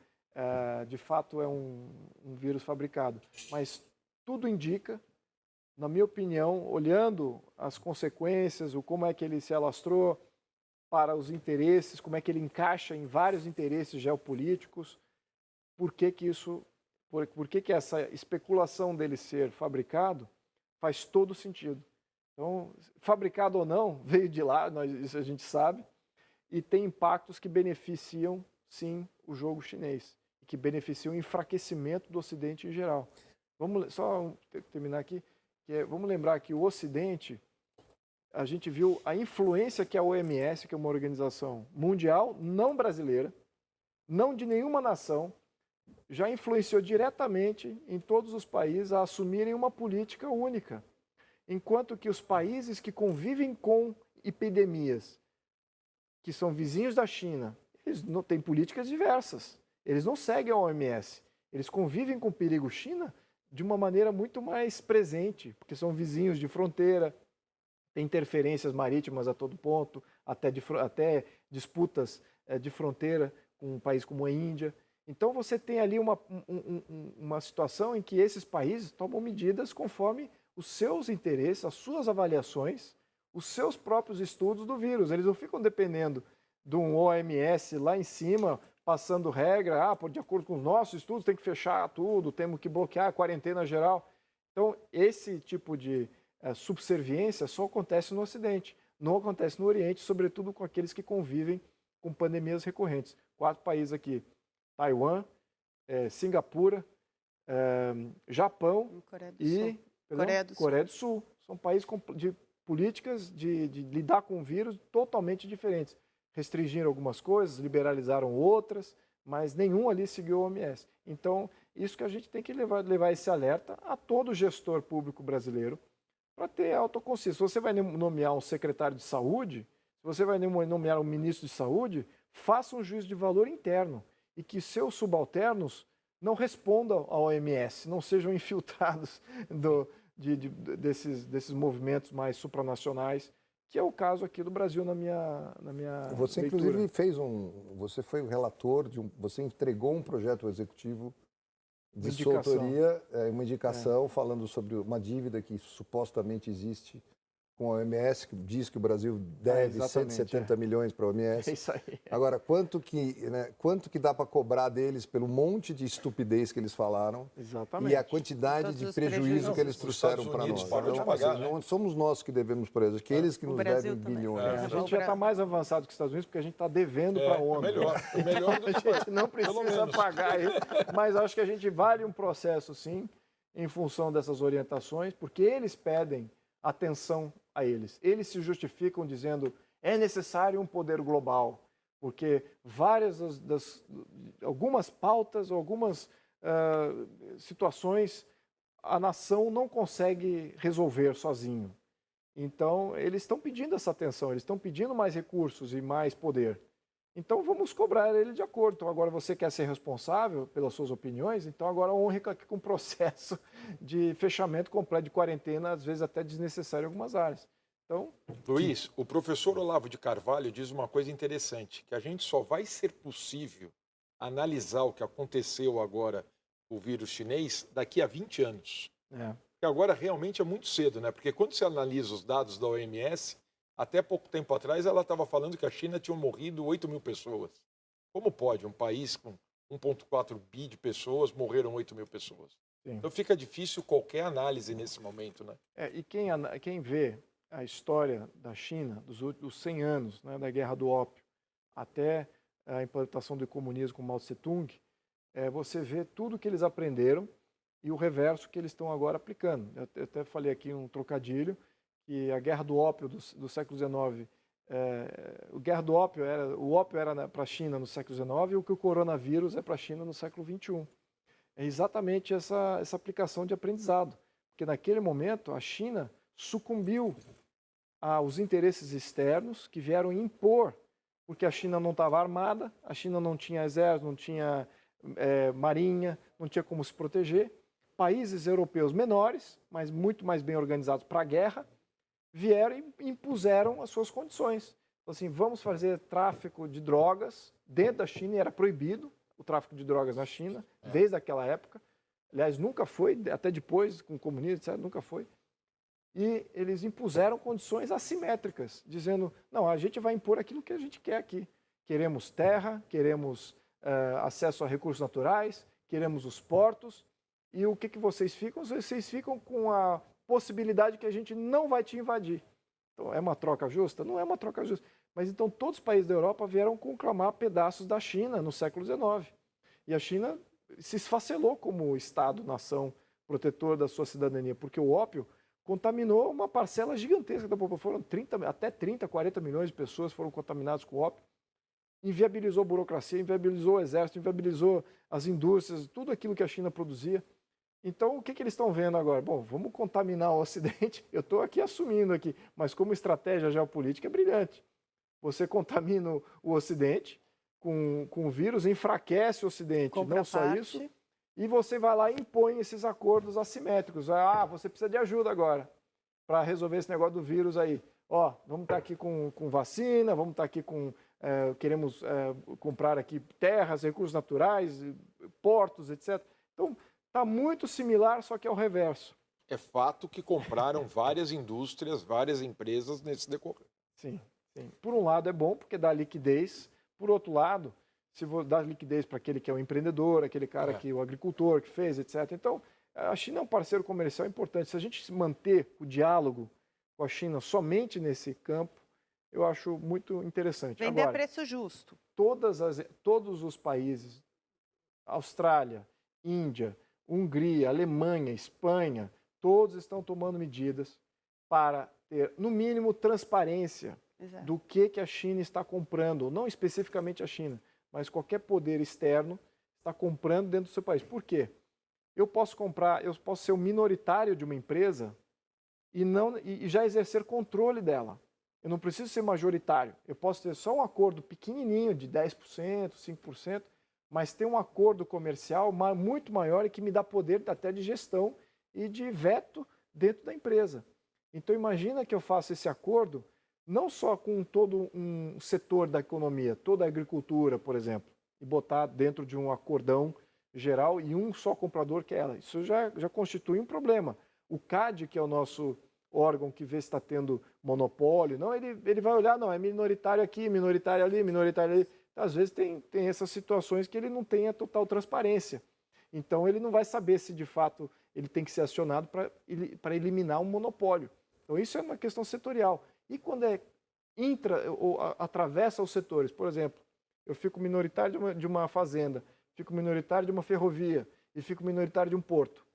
de fato, é um vírus fabricado. Mas tudo indica, na minha opinião, olhando as consequências, como é que ele se alastrou para os interesses, como é que ele encaixa em vários interesses geopolíticos, por que essa especulação dele ser fabricado faz todo sentido. Então, fabricado ou não, veio de lá, isso a gente sabe, e tem impactos que beneficiam, sim, o jogo chinês, e que beneficiam o enfraquecimento do Ocidente em geral. Vamos só terminar aqui, vamos lembrar que o Ocidente, a gente viu a influência que a OMS, que é uma organização mundial, não brasileira, não de nenhuma nação, já influenciou diretamente em todos os países a assumirem uma política única. Enquanto que os países que convivem com epidemias, que são vizinhos da China, eles não têm políticas diversas. Eles não seguem a OMS. Eles convivem com o perigo China de uma maneira muito mais presente, porque são vizinhos de fronteira, tem interferências marítimas a todo ponto, até disputas de fronteira com um país como a Índia. Então você tem ali uma situação em que esses países tomam medidas conforme os seus interesses, as suas avaliações, os seus próprios estudos do vírus. Eles não ficam dependendo de um OMS lá em cima, passando regra, de acordo com os nossos estudos tem que fechar tudo, temos que bloquear a quarentena geral. Então esse tipo de subserviência só acontece no Ocidente, não acontece no Oriente, sobretudo com aqueles que convivem com pandemias recorrentes. 4 países aqui: Taiwan, Singapura, Japão e Coreia do Sul. São países de políticas de lidar com o vírus totalmente diferentes. Restringiram algumas coisas, liberalizaram outras, mas nenhum ali seguiu a OMS. Então, isso que a gente tem que levar esse alerta a todo gestor público brasileiro para ter autoconsciência. Se você vai nomear um secretário de saúde, se você vai nomear um ministro de saúde, faça um juízo de valor interno e que seus subalternos não respondam à OMS, não sejam infiltrados desses movimentos mais supranacionais, que é o caso aqui do Brasil na minha Você, leitura. inclusive, você foi o relator, você entregou um projeto executivo de sua autoria, uma indicação falando sobre uma dívida que supostamente existe com a OMS, que diz que o Brasil deve 170 milhões para a OMS. É isso aí. Agora, quanto que dá para cobrar deles pelo monte de estupidez que eles falaram? Exatamente. E a quantidade de prejuízo que eles trouxeram para nós. Então, pagar, né? Não somos nós que devemos para eles, aqueles que nos devem bilhões. A gente já está mais avançado que os Estados Unidos porque a gente está devendo para a ONU. É melhor do que a gente não precisa pagar isso, mas acho que a gente vale um processo, sim, em função dessas orientações, porque eles pedem atenção a eles. Eles se justificam dizendo é necessário um poder global, porque algumas pautas, algumas situações a nação não consegue resolver sozinho. Então, eles estão pedindo essa atenção, eles estão pedindo mais recursos e mais poder. Então, vamos cobrar ele de acordo. Então, agora você quer ser responsável pelas suas opiniões, então agora honre aqui com um processo de fechamento completo de quarentena, às vezes até desnecessário em algumas áreas. Então, Luiz, o professor Olavo de Carvalho diz uma coisa interessante, que a gente só vai ser possível analisar o que aconteceu agora com o vírus chinês daqui a 20 anos. Porque agora realmente é muito cedo, né? Porque quando você analisa os dados da OMS, até pouco tempo atrás ela estava falando que a China tinha morrido 8 mil pessoas. Como pode um país com 1,4 bi de pessoas morreram 8 mil pessoas? Sim. Então fica difícil qualquer análise nesse momento, né? E quem vê a história da China dos últimos 100 anos, né, da Guerra do Ópio, até a implantação do comunismo com Mao Tse-tung, você vê tudo que eles aprenderam e o reverso que eles estão agora aplicando. Eu até falei aqui um trocadilho, que a Guerra do Ópio do século XIX, o ópio era para a China no século XIX e o que o coronavírus é para a China no século XXI. É exatamente essa aplicação de aprendizado, porque naquele momento a China sucumbiu aos interesses externos que vieram impor, porque a China não estava armada, a China não tinha exército, não tinha marinha, não tinha como se proteger. Países europeus menores, mas muito mais bem organizados para a guerra, vieram e impuseram as suas condições. Então, assim, vamos fazer tráfico de drogas dentro da China, e era proibido o tráfico de drogas na China, desde aquela época. Aliás, nunca foi, até depois, com o comunismo, etc., nunca foi. E eles impuseram condições assimétricas, dizendo, não, a gente vai impor aquilo que a gente quer aqui. Queremos terra, queremos acesso a recursos naturais, queremos os portos. E o que vocês ficam? Vocês ficam com a possibilidade que a gente não vai te invadir. Então, é uma troca justa? Não é uma troca justa. Mas então todos os países da Europa vieram conclamar pedaços da China no século XIX. E a China se esfacelou como Estado-nação protetor da sua cidadania, porque o ópio contaminou uma parcela gigantesca da população, até 30, 40 milhões de pessoas foram contaminadas com ópio, inviabilizou a burocracia, inviabilizou o exército, inviabilizou as indústrias, tudo aquilo que a China produzia. Então, o que eles estão vendo agora? Bom, vamos contaminar o Ocidente, eu estou aqui assumindo aqui, mas como estratégia geopolítica é brilhante. Você contamina o Ocidente com o vírus, enfraquece o Ocidente, não só isso, e você vai lá e impõe esses acordos assimétricos. Ah, você precisa de ajuda agora para resolver esse negócio do vírus aí. Ó, vamos estar aqui com vacina, vamos estar aqui com... queremos comprar aqui terras, recursos naturais, portos, etc. Então, está muito similar, só que é o reverso. É fato que compraram várias indústrias, várias empresas nesse decorrer. Sim, sim. Por um lado é bom, porque dá liquidez. Por outro lado, se vou dar liquidez para aquele que é o empreendedor, aquele cara que o agricultor que fez, etc. Então, a China é um parceiro comercial importante. Se a gente manter o diálogo com a China somente nesse campo, eu acho muito interessante. Vender agora, a preço justo. Todos os países, Austrália, Índia, Hungria, Alemanha, Espanha, todos estão tomando medidas para ter, no mínimo, transparência do que a China está comprando, não especificamente a China, mas qualquer poder externo está comprando dentro do seu país. Por quê? Eu posso ser um minoritário de uma empresa e já exercer controle dela. Eu não preciso ser majoritário. Eu posso ter só um acordo pequenininho de 10%, 5%, mas ter um acordo comercial muito maior e que me dá poder até de gestão e de veto dentro da empresa. Então imagina que eu faça esse acordo não só com todo um setor da economia, toda a agricultura, por exemplo, e botar dentro de um acordão geral e um só comprador que é ela. Isso já constitui um problema. O CAD, que é o nosso órgão que vê se está tendo monopólio, não, ele vai olhar, não, é minoritário aqui, minoritário ali, minoritário ali. Às vezes tem essas situações que ele não tem a total transparência. Então ele não vai saber se de fato ele tem que ser acionado para eliminar um monopólio. Então isso é uma questão setorial. E quando atravessa os setores, por exemplo, eu fico minoritário de uma fazenda, fico minoritário de uma ferrovia e fico minoritário de um porto.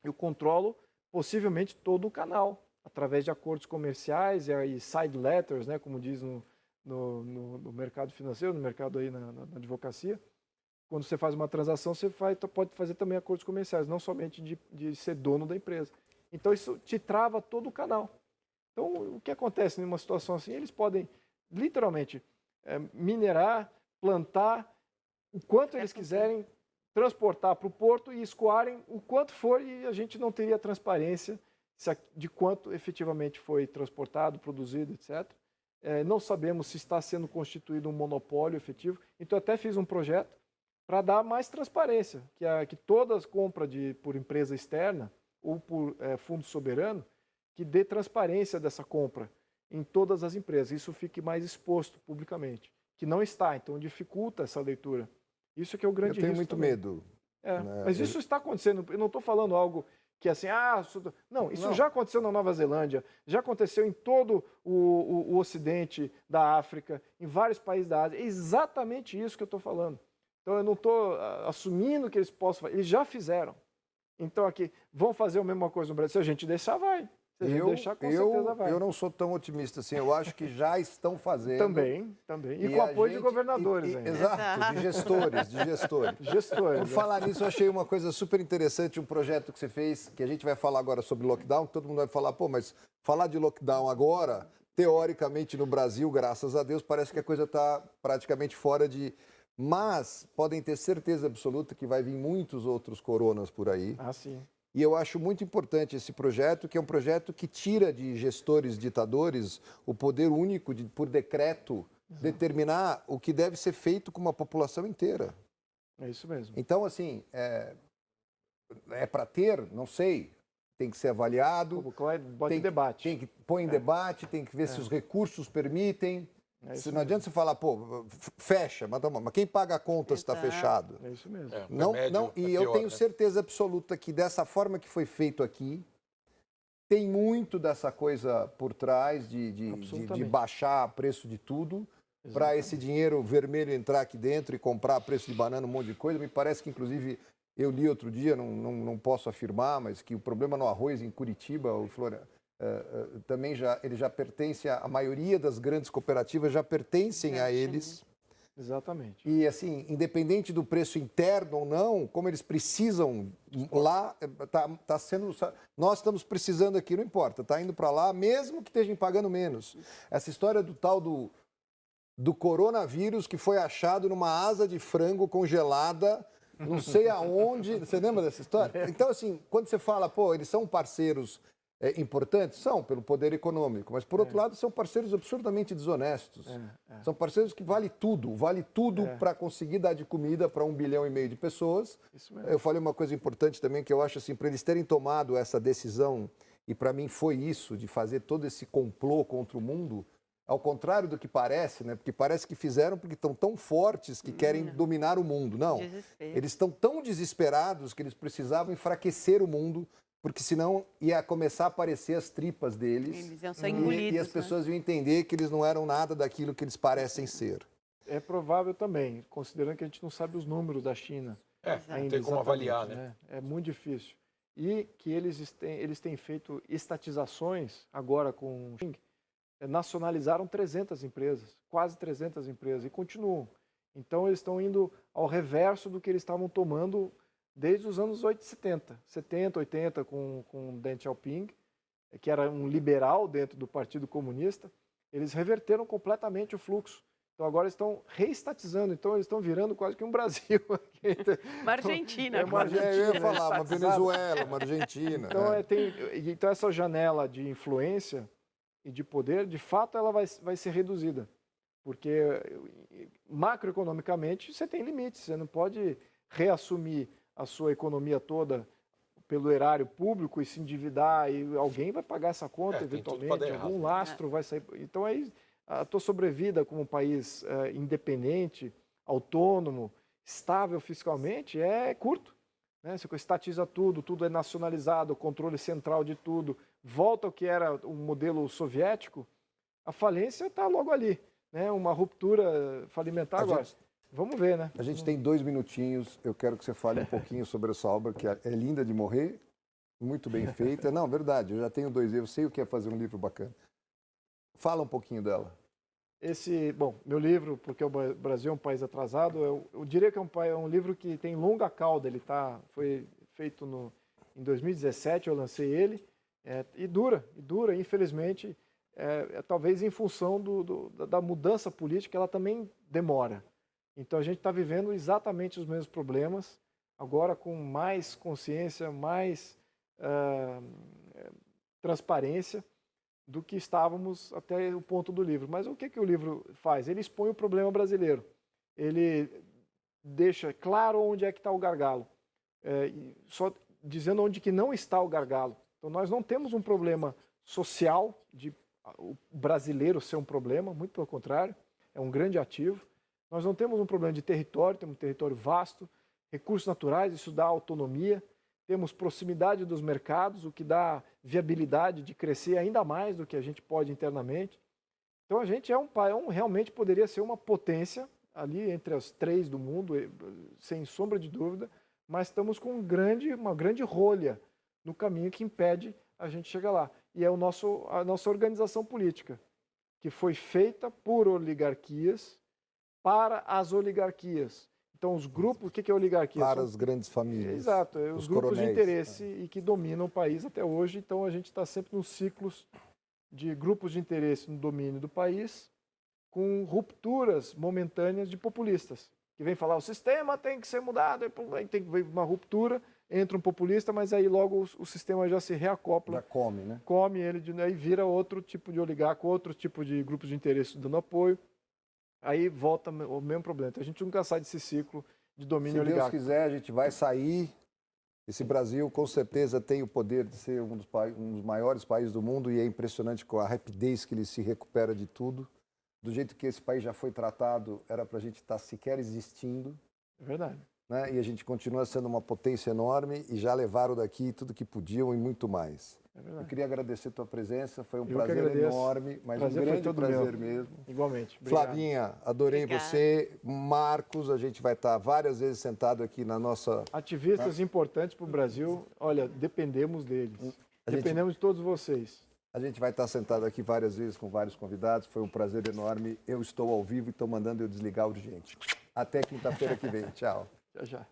Eu controlo possivelmente todo o canal, através de acordos comerciais e side letters, né, como diz no mercado financeiro, no mercado aí na advocacia. Quando você faz uma transação, você pode fazer também acordos comerciais, não somente de ser dono da empresa. Então isso te trava todo o canal. Então o que acontece numa situação assim? Eles podem literalmente minerar, plantar o quanto eles quiserem, transportar para o porto e escoarem o quanto for, e a gente não teria transparência de quanto efetivamente foi transportado, produzido, etc. Não sabemos se está sendo constituído um monopólio efetivo. Então, até fiz um projeto para dar mais transparência, que todas as compras por empresa externa ou por fundo soberano, que dê transparência dessa compra em todas as empresas. Isso fique mais exposto publicamente, que não está, então dificulta essa leitura. Isso que é o grande risco. Eu tenho muito medo. Mas isso está acontecendo. Eu não estou falando algo que assim, não, isso já aconteceu na Nova Zelândia, já aconteceu em todo o ocidente da África, em vários países da Ásia. É exatamente isso que eu estou falando. Então eu não estou assumindo que eles possam fazer, eles já fizeram. Então aqui, vão fazer a mesma coisa no Brasil. Se a gente deixar, vai. Se a gente deixar, com certeza vai. Eu não sou tão otimista assim, eu acho que já estão fazendo. Também. E com apoio de governadores ainda. Exato, de gestores. Por falar nisso, eu achei uma coisa super interessante, um projeto que você fez, que a gente vai falar agora sobre lockdown, que todo mundo vai falar, mas falar de lockdown agora, teoricamente no Brasil, graças a Deus, parece que a coisa está praticamente fora de... Mas podem ter certeza absoluta que vai vir muitos outros coronas por aí. Sim. E eu acho muito importante esse projeto, que é um projeto que tira de gestores ditadores o poder único de, por decreto, determinar o que deve ser feito com uma população inteira. É isso mesmo. Então, assim, é para ter, não sei, tem que ser avaliado. Bota em debate. Tem que pôr em debate, tem que ver se os recursos permitem. Não adianta você falar, fecha, mas quem paga a conta se está fechado? É isso mesmo. Eu tenho certeza absoluta que dessa forma que foi feito aqui, tem muito dessa coisa por trás de baixar o preço de tudo, para esse dinheiro vermelho entrar aqui dentro e comprar a preço de banana, um monte de coisa. Me parece que, inclusive, Eu li outro dia, não posso afirmar, mas que o problema no arroz em Curitiba, também ele já pertence, a maioria das grandes cooperativas já pertencem a eles. Exatamente. E assim, independente do preço interno ou não, como eles precisam lá, tá sendo, nós estamos precisando aqui, não importa, tá indo para lá, mesmo que estejam pagando menos. Essa história do tal do coronavírus que foi achado numa asa de frango congelada, não sei aonde, você lembra dessa história? Então assim, quando você fala, pô, eles são parceiros importantes, são, pelo poder econômico, mas, por outro lado, são parceiros absurdamente desonestos. São parceiros que vale tudo para conseguir dar de comida para 1,5 bilhão de pessoas. Isso mesmo. Eu falei uma coisa importante também, que eu acho assim, para eles terem tomado essa decisão, e para mim foi isso, de fazer todo esse complô contra o mundo, ao contrário do que parece, né? Porque parece que fizeram porque estão tão fortes que querem dominar o mundo. Não, eles estão tão desesperados que eles precisavam enfraquecer o mundo, porque senão ia começar a aparecer as tripas deles. Eles iam ser engolidos, e as pessoas iam entender que eles não eram nada daquilo que eles parecem ser. É provável também, considerando que a gente não sabe os números da China. Não tem como avaliar, né? É muito difícil. E que eles têm feito estatizações agora com o Xing, nacionalizaram 300 empresas, quase 300 empresas, e continuam. Então eles estão indo ao reverso do que eles estavam tomando desde os anos 70, 80, com Deng Xiaoping, que era um liberal dentro do Partido Comunista. Eles reverteram completamente o fluxo. Então agora estão reestatizando, então eles estão virando quase que um Brasil. Uma Argentina. Eu ia falar, uma Venezuela, uma Argentina. Então, então essa janela de influência e de poder, de fato, ela vai ser reduzida. Porque macroeconomicamente você tem limites, você não pode reassumir a sua economia toda pelo erário público e se endividar, e alguém vai pagar essa conta eventualmente, algum lastro vai sair. Então aí a tua sobrevida como um país independente, autônomo, estável fiscalmente é curto. Né? Você estatiza tudo é nacionalizado, o controle central de tudo, volta ao que era o modelo soviético, a falência está logo ali. Né? Uma ruptura falimentar agora. Vamos ver, né? A gente tem 2 minutinhos. Eu quero que você fale um pouquinho sobre essa obra, que é linda de morrer, muito bem feita. Não, verdade, eu já tenho 2 livros, eu sei o que é fazer um livro bacana. Fala um pouquinho dela. Meu livro, porque o Brasil é um país atrasado, eu diria que é um livro que tem longa cauda. Ele foi feito em 2017, eu lancei ele, e dura, infelizmente, talvez em função da mudança política, ela também demora. Então, a gente está vivendo exatamente os mesmos problemas, agora com mais consciência, mais transparência do que estávamos até o ponto do livro. Mas o que o livro faz? Ele expõe o problema brasileiro. Ele deixa claro onde é que está o gargalo, só dizendo onde que não está o gargalo. Então, nós não temos um problema social de o brasileiro ser um problema, muito pelo contrário, é um grande ativo. Nós não temos um problema de território, temos um território vasto, recursos naturais, isso dá autonomia, temos proximidade dos mercados, o que dá viabilidade de crescer ainda mais do que a gente pode internamente. Então a gente realmente poderia ser uma potência ali entre as 3 do mundo, sem sombra de dúvida, mas estamos com uma grande rolha no caminho que impede a gente chegar lá. E é a nossa organização política, que foi feita por oligarquias, para as oligarquias. Então, os grupos, o que é oligarquia? Para as grandes famílias. Exato, os grupos coronéis, de interesse e que dominam o país até hoje. Então, a gente está sempre nos ciclos de grupos de interesse no domínio do país, com rupturas momentâneas de populistas, que vêm falar o sistema tem que ser mudado, aí tem que ver uma ruptura, entra um populista, mas aí logo o sistema já se reacopla. Já come, né? Come ele, aí vira outro tipo de oligarca, outro tipo de grupos de interesse dando apoio. Aí volta o mesmo problema. Então, a gente nunca sai desse ciclo de domínio oligárquico. Se Deus quiser, a gente vai sair. Esse Brasil, com certeza, tem o poder de ser um dos maiores países do mundo, e é impressionante com a rapidez que ele se recupera de tudo. Do jeito que esse país já foi tratado, era para a gente estar sequer existindo. É verdade. Né? E a gente continua sendo uma potência enorme, e já levaram daqui tudo que podiam e muito mais. Eu queria agradecer a tua presença, foi um prazer enorme, mas um grande prazer mesmo. Igualmente. Obrigado. Flavinha, adorei você. Marcos, a gente vai estar várias vezes sentado aqui na nossa... Ativistas importantes para o Brasil, olha, dependemos deles. Dependemos de todos vocês. A gente vai estar sentado aqui várias vezes com vários convidados, foi um prazer enorme. Eu estou ao vivo e estou mandando eu desligar urgente. Até quinta-feira que vem. Tchau. Já.